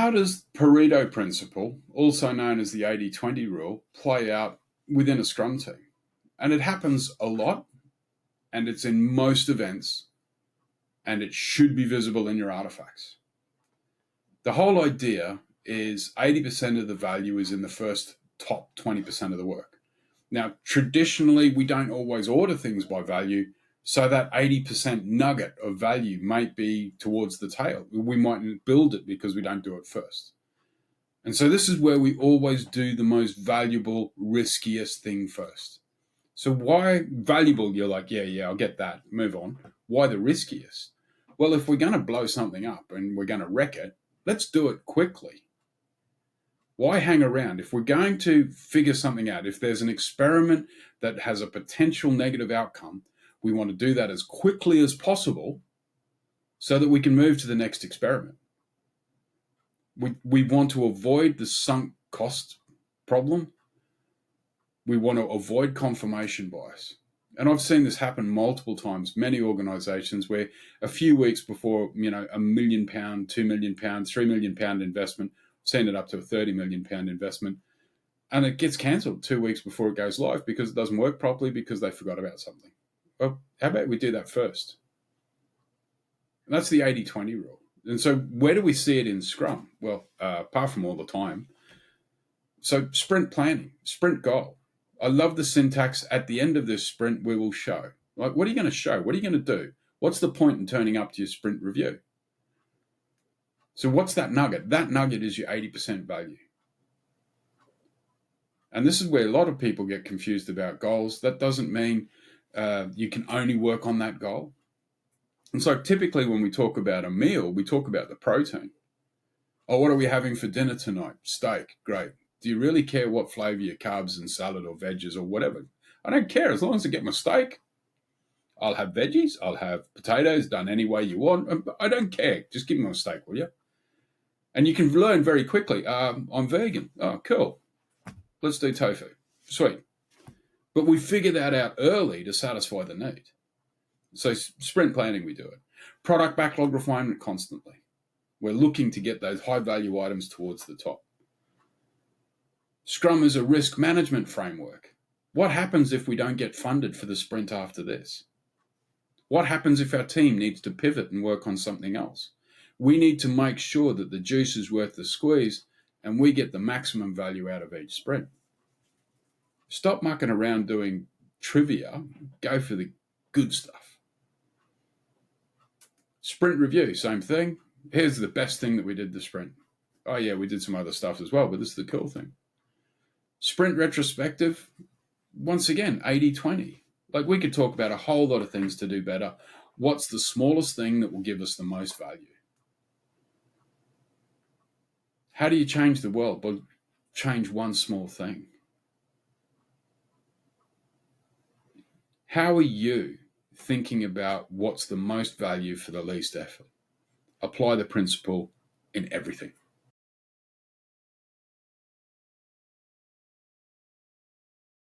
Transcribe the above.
how does Pareto Principle, also known as the 80-20 rule, play out within a Scrum team? And it happens a lot, and it's in most events, and it should be visible in your artifacts. The whole idea is 80% of the value is in the first top 20% of the work. Now, traditionally, we don't always order things by value, so that 80% nugget of value might be towards the tail. We mightn't build it because we don't do it first. And so this is where we always do the most valuable, riskiest thing first. So why valuable? You're like, yeah, I'll get that. Move on. Why the riskiest? Well, if we're going to blow something up and we're going to wreck it, let's do it quickly. Why hang around? If we're going to figure something out, if there's an experiment that has a potential negative outcome, we want to do that as quickly as possible so that we can move to the next experiment. We want to avoid the sunk cost problem. We want to avoid confirmation bias. And I've seen this happen multiple times, many organizations where a few weeks before, £1 million, £2 million, £3 million investment, seen it up to a £30 million investment, and it gets cancelled 2 weeks before it goes live because it doesn't work properly because they forgot about something. Well, how about we do that first? And that's the 80-20 rule. And so where do we see it in Scrum? Well, apart from all the time. So sprint planning, sprint goal. I love the syntax. At the end of this sprint, we will show. Like, what are you going to show? What are you going to do? What's the point in turning up to your sprint review? So what's that nugget? That nugget is your 80% value. And this is where a lot of people get confused about goals. That doesn't mean you can only work on that goal. And so typically when we talk about a meal, we talk about the protein. Oh, what are we having for dinner tonight? Steak. Great. Do you really care what flavor your carbs and salad or veggies or whatever? I don't care. As long as I get my steak, I'll have veggies. I'll have potatoes done any way you want. I don't care. Just give me my steak, will you? And you can learn very quickly. I'm vegan. Oh, cool. Let's do tofu. Sweet. But we figure that out early to satisfy the need. So sprint planning, we do it. Product backlog refinement constantly. We're looking to get those high value items towards the top. Scrum is a risk management framework. What happens if we don't get funded for the sprint after this? What happens if our team needs to pivot and work on something else? We need to make sure that the juice is worth the squeeze and we get the maximum value out of each sprint. Stop mucking around doing trivia. Go for the good stuff. Sprint review, same thing. Here's the best thing that we did this sprint. Oh yeah, we did some other stuff as well, but this is the cool thing. Sprint retrospective, once again, 80-20. Like, we could talk about a whole lot of things to do better. What's the smallest thing that will give us the most value? How do you change the world? Well, change one small thing. How are you thinking about what's the most value for the least effort? Apply the principle in everything.